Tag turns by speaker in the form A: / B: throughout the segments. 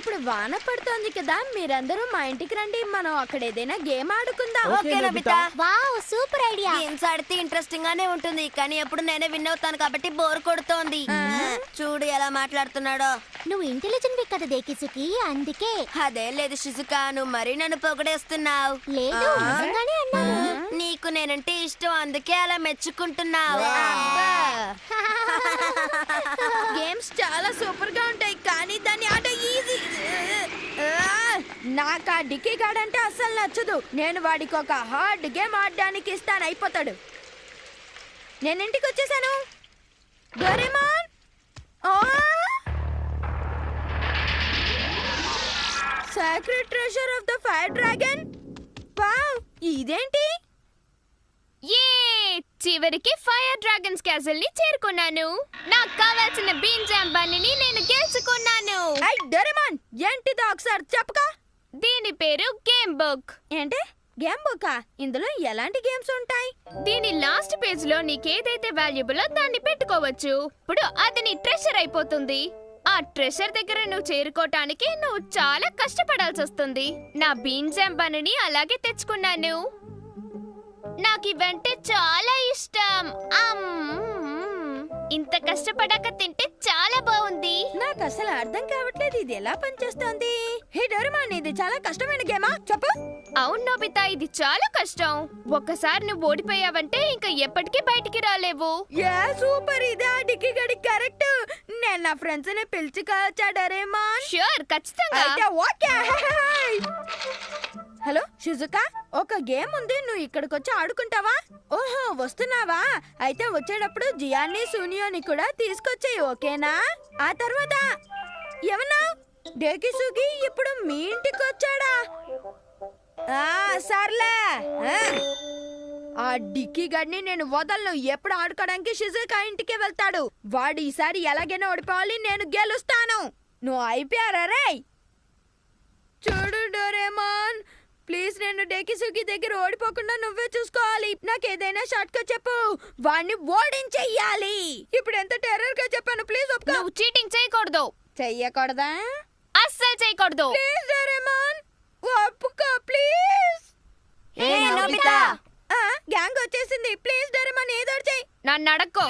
A: ఇప్పుడు వాన పడుతోంది కదా, మీరందరూ మా ఇంటికి రండి. మనం అక్కడ ఏదైనా గేమ్ ఆడుకుందాం.
B: Okay Nobita.
C: Wow super idea.
B: Games ఆడితే ఇంట్రెస్టింగ్ గానే ఉంటుంది, కానీ ఎప్పుడు నేనే విన్ అవుతాను కాబట్టి బోర్ కొడుతోంది. చూడు ఎలా మాట్లాడుతున్నాడో.
C: నువ్వు ఇంటెలిజెంట్ కదా దేకిసుకి, అందుకే.
B: అదే లేదు షిజుకా, నువ్వు మరీ నన్ను పొగడేస్తున్నావు.
C: లేదు నిజంగానే అన్నాను.
B: నీకు నేనంటే ఇష్టం, అందుకే అలా మెచ్చుకుంటున్నావు.
A: గేమ్స్ చాలా సూపర్ గా ఉంటాయి, కానీ దాన్ని ఆట ఈజీ. నాకు ఆ డిక్కీ గార్డ్ అంటే అస్సలు నచ్చదు. నేను వాడికి ఒక హార్డ్ గేమ్ ఆడడానికి ఇస్తాను, అయిపోతాడు. నేను ఇంటికి వచ్చేసాను. Doraemon, secret treasure of the fire dragon. Wow, ఇదేంటి?
D: ఏ చివరికి ఫైర్ డ్రాగన్స్ క్యాసల్ ని చేరుకున్నాను. నాకు కావాల్సిన బీన్ జామ్ బన్నీని నేను గెలుచుకున్నాను.
A: ఐ డోరేమాన్, ఏంటిదో ఒకసారి చెప్పకా?
D: దీని పేరు గేమ్ బుక్.
A: ఏంటి గేమ్ బుక్కా? ఇందులో ఎలాంటి గేమ్స్ ఉంటాయి?
D: దీని లాస్ట్ పేజ్ లో నీకేదైతే వాల్యుబులో దాన్ని పెట్టుకోవచ్చు. ఇప్పుడు అది నీ ట్రెషర్ అయిపోతుంది. ఆ ట్రెషర్ దగ్గర నువ్వు చేరుకోవటానికి నువ్వు చాలా కష్టపడాల్సి వస్తుంది. నా బీన్ జామ్ బన్నీని అలాగే తెచ్చుకున్నాను. నాకు ఇవంటే చాలా ఇష్టం. ఇంత కష్టపడాక తింటే చాలా బాగుంది.
A: నాకు అసలు అర్థం కావట్లేదు, ఇది ఎలా పనిచేస్తోంది? హే డోరేమాన్, ఇది చాలా కష్టమైన గేమా? చెప్పు.
D: అవును నోబితా, ఇది చాలా కష్టం. ఒక్కసారి నువ్వు ఓడిపోయావంటే ఇంకా ఎప్పటికీ బయటికి రాలేవు.
A: యా సూపర్, ఇదే ఆ డిక్కీ గడి కరెక్ట్. నేను నా ఫ్రెండ్స్ ని పిలుచుకోవచ్చా డోరేమాన్?
D: ష్యూర్, ఖచ్చితంగా.
A: అయితే ఓకే. హలో షిజుకా, ఒక గేమ్ ఉంది, నువ్వు ఇక్కడికి వచ్చి ఆడుకుంటావా? ఓహో వస్తున్నావా? అయితే వచ్చేటప్పుడు జియాన్ని సూనియోని కూడా తీసుకొచ్చేయి, ఓకేనా? ఆ తర్వాత ఏమన్నా డేకిసుకి ఇప్పుడు మీ ఇంటికి వచ్చాడా? సర్లే. ఆ డిక్కీ గడిని నేను వదలను. ఎప్పుడు ఆడుకోవడానికి షిజుకా ఇంటికి వెళ్తాడు. వాడు ఈసారి ఎలాగైనా ఓడిపోవాలి, నేను గెలుస్తాను. నువ్వు అయిపోయారా రే? చూడు డోరేమాన్, ప్లీజ్ నేను డేకిసుకి దగ్గర ఓడిపోకుండా నువ్వే చూసుకోవాలి. నాకు ఏదైనా షార్ట్ కట్ చెప్పు, వాడిని ఓడించెయ్యాలి. ఇప్పుడు ఎంత టెర్రర్ గా చెప్పాను, ప్లీజ్ ఒప్పుకో.
D: నువ్వు చీటింగ్ చేయకూడదు.
A: చెయ్యకూడదా?
D: అస్సలు చేయకూడదు.
A: ప్లీజ్ డోరేమాన్, ఒప్పుకో ప్లీజ్.
B: ఏ నోబితా,
A: గ్యాంగ్ వచ్చేసింది. ప్లీజ్ డోరేమాన్, ఏదో చెయ్యి.
D: నన్ను అడక్కో.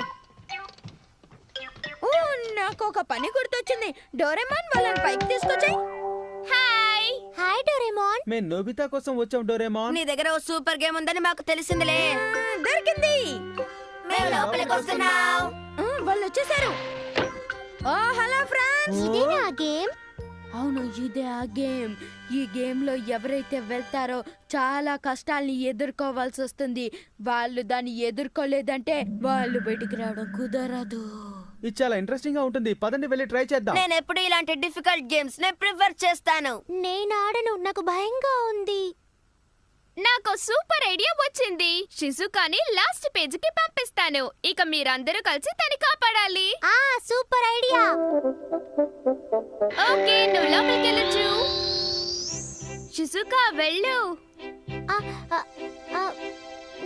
A: ఓ, నాకు ఒక పని గుర్తొచ్చింది. డోరేమాన్, వాళ్ళని పైకి తీసుకొచ్చాయి.
D: హాయ్.
C: Hi Doraemon.
E: మేము నోబితా కోసం వచ్చాం డోరేమాన్.
B: నీ దగ్గర ఓ సూపర్ గేమ్ ఉందని మాకు తెలిసిందిలే.
A: దొరికింది.
B: మేము లోపలికి వస్తున్నాం.
A: వాళ్ళు వచ్చేసారు. ఓ హలో ఫ్రెండ్స్.
C: ఇదేనా ఆ గేమ్?
A: అవును, ఇదే ఆ గేమ్. ఈ గేమ్ లో ఎవరైతే వెళ్తారో చాలా కష్టాల్ని ఎదుర్కోవాల్సి వస్తుంది. వాళ్ళు దాన్ని ఎదుర్కోలేదంటే వాళ్ళు బయటికి రావడం కుదరదు.
E: ఇది చాలా ఇంట్రెస్టింగ్ గా ఉంటుంది, పదండి వెళ్ళి ట్రై చేద్దాం.
B: నేను ఎప్పుడు ఇలాంటి డిఫికల్ట్ గేమ్స్ నే ప్రిఫర్ చేస్తాను.
C: నేను ఆడను, నాకు భయంగా ఉంది.
D: నాకు సూపర్ ఐడియా వచ్చింది. షిజుకాని లాస్ట్ పేజీకి పంపిస్తాను. ఇక మీరందరూ కలిసి తని కాపాడాలి.
C: ఆ సూపర్ ఐడియా.
D: ఓకే, నువ్వు లోపలికి వెళ్ళొచ్చు. షిజుకా వెళ్ళు.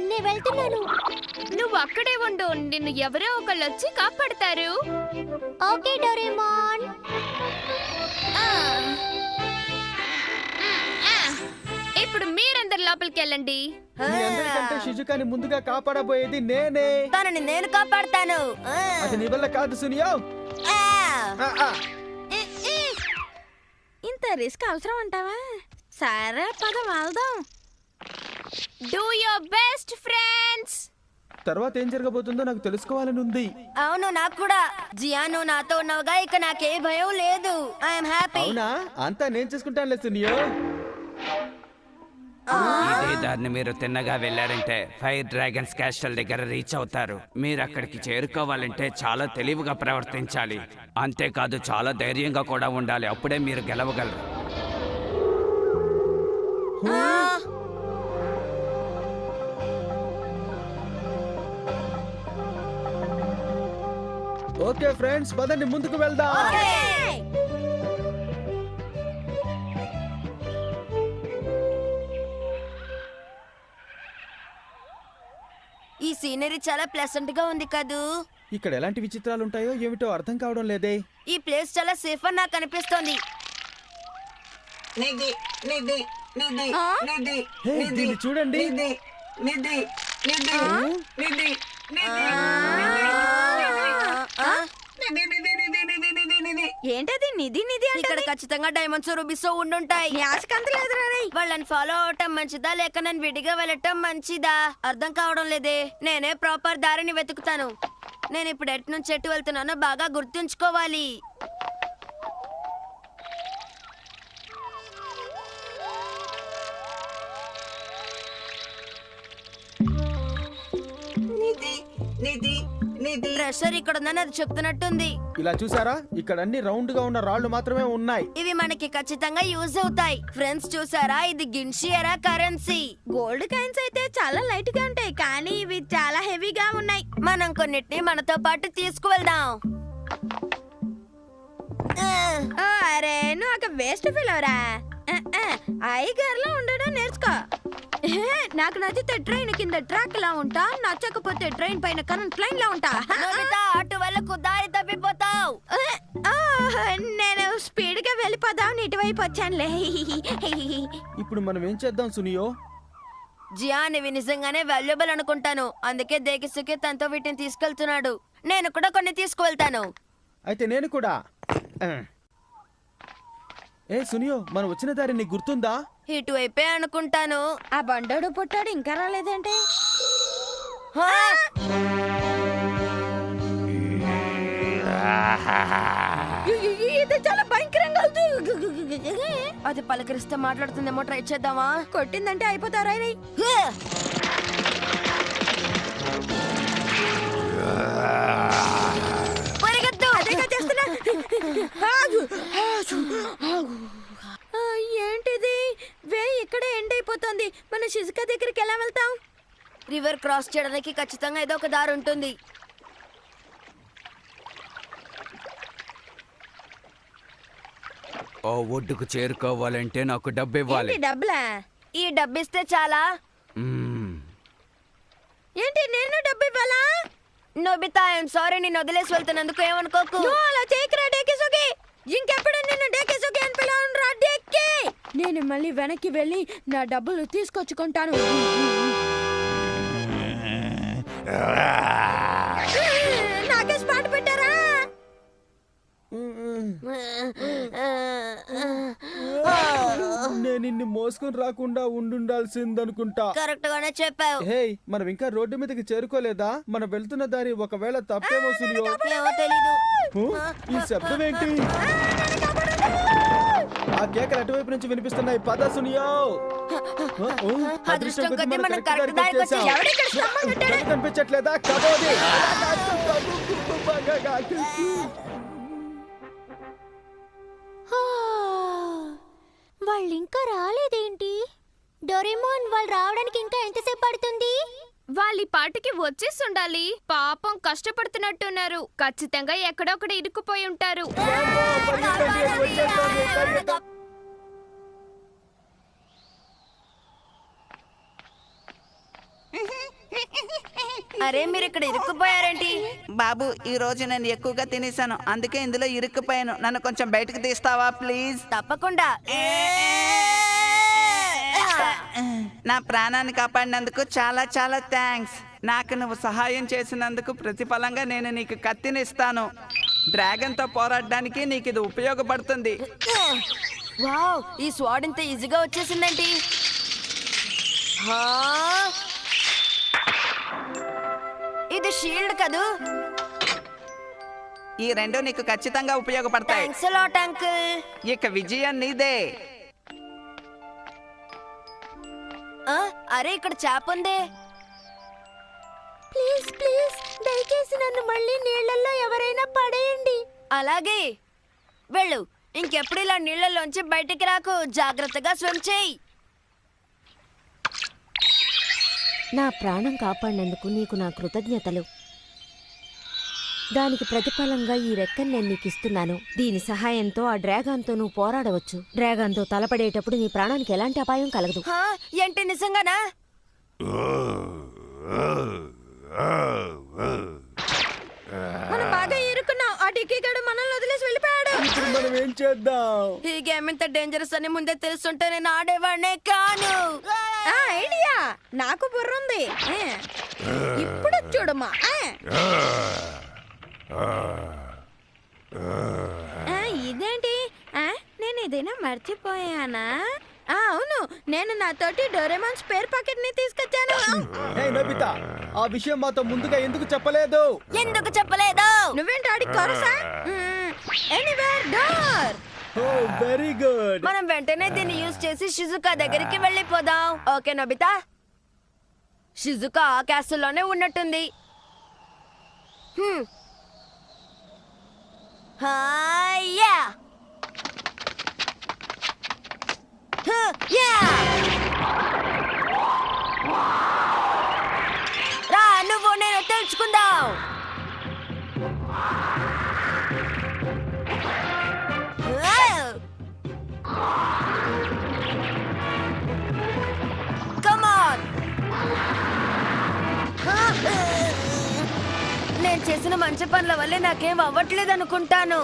C: నేను వెళ్తున్నాను.
D: నువ్వు అక్కడే ఉండు, నిన్ను ఎవరో ఒకళ్ళు వచ్చి కాపాడతారు.
C: Okay Doraemon.
D: ఇప్పుడు మీరందరు లోపలికి వెళ్ళండి.
E: మీ అందరికంటే షిజుకాని ముందుగా కాపాడబోయేది నేనే.
B: తనని నేను కాపాడతాను.
E: అది నీ వల్ల కాదు సునియో.
A: ఇంత రిస్క్ అవసరం అంటావా? సరే పద వెళ్దాం.
D: Do your best friends.
E: తర్వాత ఏం జరగబోతుందో నాకు తెలుసుకోవాలని ఉంది.
B: అవును, నాకు కూడా. జియాను నాతో ఉన్నావుగా, ఇక నాకే భయం లేదు. I'm happy.
E: అవునా? అంతా నేను చూసుకుంటానులే సునియో.
F: ఇదే దారిని మీరు తిన్నగా వెళ్ళారంటే ఫైర్ డ్రాగన్స్ క్యాస్టల్ దగ్గర రీచ్ అవుతారు. మీరు అక్కడికి చేరుకోవాలంటే చాలా తెలివిగా ప్రవర్తించాలి. అంతేకాదు చాలా ధైర్యంగా కూడా ఉండాలి. అప్పుడే మీరు గెలవగలరు.
E: ఓకే ఫ్రెండ్స్, పదండి ముందుకు వెళ్దాం.
B: ఈ సీనరీ చాలా ప్లెసెంట్ గా ఉంది కదూ.
E: ఇక్కడ ఎలాంటి విచిత్రాలు ఉంటాయో ఏమిటో అర్థం కావడం లేదే.
B: ఈ ప్లేస్ చాలా సేఫ్ అని నాకు అనిపిస్తోంది.
E: హే, దీన్ని చూడండి.
A: ఏంటది నిధి నిధి అంటే
B: ఇక్కడ ఖచ్చితంగా డైమండ్స్ రూబీస్ ఉండుంటాయి.
A: యాసకంతలేదు రే.
B: వాళ్ళని ఫాలో అవటం మంచిదా లేక నేను విడిగా వెళ్ళటం మంచిదా అర్థం కావడం లేదే. నేనే ప్రాపర్ దారిని వెతుకుతాను. నేను ఇప్పుడు ఎటు నుంచి ఎటు వెళ్తున్నానో బాగా గుర్తుంచుకోవాలి. ప్రెషర్ ఇక్కడ ఉందని అది చెప్తున్నట్టుంది.
E: ఇలా చూసారా, ఇక్కడ అన్ని రౌండ్ గా ఉన్న రాళ్ళు మాత్రమే ఉన్నాయి.
B: ఇవి మనకి ఖచ్చితంగా యూజ్ అవుతాయి. ఫ్రెండ్స్ చూసారా, ఇది గిన్షియరా కరెన్సీ.
A: గోల్డ్ కాయిన్స్ అయితే చాలా లైట్ గా ఉంటాయి కానీ ఇవి చాలా హెవీగా ఉన్నాయి.
B: మనం కొన్నిటిని మనతో పాటు తీసుకువెళ్దాం.
A: ఓ, అరే నువ్వు ఒక వేస్ట్ ఫీల్ అవరా. ఐగర్ లో ఉండడం నేర్చుకో. నాకు నచ్చితే ట్రైన్ కింద ట్రాక్ లా ఉంటా, నచ్చకపోతే ట్రైన్ పైన కరెంట్ లైన్ లా ఉంటా.
B: నోబితా, అటు వెళ్ళకు, దారి తప్పిపోతావు.
A: నేను స్పీడ్ గా వెళ్ళిపోదాం ఇటువైపు వచ్చానులే.
E: ఇప్పుడు మనం ఏం చేద్దాం సునియో?
B: జియాన్ ఇవి నిజంగానే వాల్యుబుల్ అనుకుంటాను. అందుకే దేకిసుకి తనతో వీటిని తీసుకెళ్తున్నాడు. నేను కూడా కొన్ని తీసుకువెళ్తాను.
E: అయితే నేను కూడా. ఏ సునియో, మనం వచ్చిన దారి నీకు గుర్తుందా?
B: ఇటువైపే అనుకుంటాను.
A: ఆ బండోడు పుట్టాడు ఇంకా రాలేదంటే.
B: హా!
A: ఇది చాలా భయంకరంగా ఉంది.
B: అది పలకరిస్తే మాట్లాడుతుందేమో, ట్రై చేద్దామా?
A: కొట్టిందంటే అయిపోతారా?
B: హే! పరిగెత్తు!
A: ఏంటిది వే ఇక్కడే ఎండ్ అయిపోతుంది. మన షిజుకా దగ్గరికి ఎలా వెళ్తాం?
B: రివర్ క్రాస్ చేయడానికి ఖచ్చితంగా ఏదో ఒక దారి ఉంటుంది.
F: ఓ ఒడ్డుకు చేరుకోవాలంటే నాకు డబ్బు ఇవ్వాలి.
A: ఏంటి డబ్బులా?
B: ఈ డబ్బిస్తే చాలా.
F: మ్మ్.
A: ఏంటి నేను డబ్బు ఇవ్వాలా?
B: నోబితా, ఐఎమ్ సారీ, నేను వదిలేసి వెళ్తున్నందుకు ఏమనుకోకు.
A: నువ్వు అలా చేయకురా డేకిసుకి. ఇంకెప్పుడు నిన్ను డేకిసుకి అని పిలవను రా డేకి. నేను మళ్ళీ వెనక్కి వెళ్ళి నా డబ్బులు తీసుకొచ్చుకుంటాను. నాకే స్పాట్ పెట్టారా?
E: నేను నిన్ను మోసుకొని రాకుండా ఉండాల్సిందనుకుంటా.
B: కరెక్ట్ గానే చెప్పావు.
E: హే, మనం ఇంకా రోడ్డు మీదకి చేరుకోలేదా? మనం వెళ్తున్న దారి ఒకవేళ తప్పేమో సునియో.
B: ఏమో తెలీదు.
E: ఈ శబ్దం ఏంటి? ఆ కేకలు అటువైపు నుంచి వినిపిస్తున్నాయి. పద సునియో.
B: అదృష్టం కొద్దీ మనం కరెక్ట్ దారికి వచ్చేసాం.
A: ఎవరిక్కడ స్తంభం కట్టాడు?
E: కనిపించట్లేదా? కబోది.
C: వాళ్ళు ఇంకా రాలేదేంటి? డోరేమోన్, వాళ్ళు రావడానికి ఇంకా ఎంతసేపు పడుతుంది?
D: వాళ్ళ పాటికి వచ్చేసి ఉండాలి. పాపం కష్టపడుతున్నట్టున్నారు. ఖచ్చితంగా ఎక్కడొక్కడ ఇరుక్కుపోయి ఉంటారు.
B: అరే, మీరు ఇక్కడ ఇరుక్కుపోయారేంటి?
G: బాబు, ఈ రోజు నేను ఎక్కువగా తినేసాను, అందుకే ఇందులో ఇరుక్కుపోయాను. నన్ను కొంచెం బయటకు తీస్తావా ప్లీజ్?
B: తప్పకుండా.
G: నా ప్రాణాన్ని కాపాడినందుకు చాలా చాలా థ్యాంక్స్. నాకు నువ్వు సహాయం చేసినందుకు ప్రతిఫలంగా నేను నీకు కత్తినిస్తాను. డ్రాగన్ తో పోరాడడానికి నీకు ఇది ఉపయోగపడుతుంది.
B: వావ్, ఈ స్వాడ్ ఇంత ఈజీగా వచ్చేసిందేంటి? హా! ఇది షీల్డ్ కదూ?
G: ఈ రెండు నీకు ఖచ్చితంగా ఉపయోగపడతాయి.
B: Thanks lot uncle.
G: ఇక విజయం నీదే.
B: అరే, ఇక్కడ చేప ఉందే.
C: ప్లీజ్ ప్లీజ్, దయచేసి నన్ను మళ్ళీ నీళ్ళల్లో ఎవరైనా పడేయండి.
B: అలాగే, వెళ్ళు. ఇంకెప్పుడు ఇలా నీళ్ళలోంచి బయటికి రాకు. జాగ్రత్తగా స్విమ్ చేయి.
H: నా ప్రాణం కాపాడినందుకు నీకు నా కృతజ్ఞతలు. దానికి ప్రతిఫలంగా ఈ రెక్కను నేను నీకు ఇస్తున్నాను. దీని సహాయంతో ఆ డ్రాగన్తో నువ్వు పోరాడవచ్చు. డ్రాగన్తో తలపడేటప్పుడు నీ ప్రాణానికి ఎలాంటి అపాయం కలగదు.
B: హా, ఏంటి నిజంగానా?
A: మనం బాగా ఇరుక్కున్నాం. ఆ డిక్కీ గడు మనల్ని వదిలేసి వెళ్ళిపోయాడు.
E: ఇప్పుడు మనం ఏం ఏం చేద్దాం?
B: ఈ గేమ్ ఇంత డేంజరస్ అని ముందే తెలుసుంటే నేను ఆడేవాడినే కాను.
A: ఐడియా నాకు బుర్రుంది. ఇప్పుడు చూడమ్మా. ఇదేంటి? నేను ఏదైనా మర్చిపోయానా? అవును, నేను నాతోటి డోరేమాన్ స్పేర్ పాకెట్ ని తీసుకొచ్చాను.
E: ఏయ్ నోబితా, ఆ విషయం మాతో ముందుగా ఎందుకు చెప్పలేదు?
B: ఎందుకు చెప్పలేదు?
A: నువ్వేంటి ఆడి కొరసా? Anywhere door.
E: Oh very good.
B: మనం వెంటనే దీన్ని యూజ్ చేసి షిజుకా దగ్గరికి వెళ్ళిపోదాం. Okay Nobita? షిజుకా ఆ క్యాస్టుల్లోనే ఉన్నట్టుంది. హాయ్యా! యా! రా, నువ్వు నేను తెలుసుకుందాం. Come on! నేను చేసిన మంచి పనుల వల్లే నాకేం అవ్వట్లేదు అనుకుంటాను.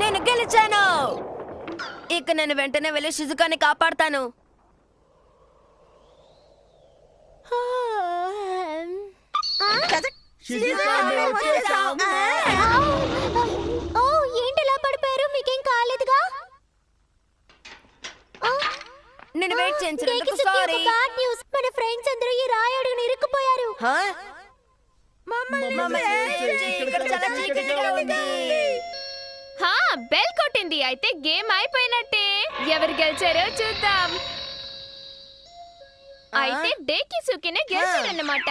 B: నేను గెలిచాను. ఇక నేను వెంటనే వెళ్ళి షిజుకాని కాపాడతాను.
C: ఓ ఏంటి ఇలా పడిపోయారు? మీకేం కాలేదుగా?
B: నేను వెయిట్ చేయించినందుకు సారీ.
C: బ్యాడ్ న్యూస్, మన ఫ్రెండ్స్ అందరూ ఈ రాయి అడుగున ఇరుక్కుపోయారు.
B: ఇక్కడ చాలా చీకటిగా ఉంది.
D: హా, బెల్ కొట్టింది. అయితే గేమ్ అయిపోయినట్టే. ఎవరు గెలిచారో చూద్దాం. అయితే డేకిసుకినే గెలిచారన్నమాట.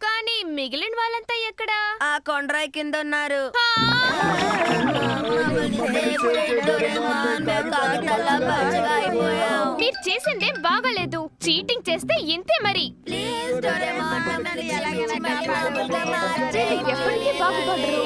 D: కానీ మిగిలిన వాళ్ళంతా ఎక్కడా?
B: ఆ కొండరాయి కింద ఉన్నారు.
D: మీరు చేసిందేం బాగాలేదు. చీటింగ్ చేస్తే ఇంతే మరి. ఎప్పటికీ బాగుపడరు.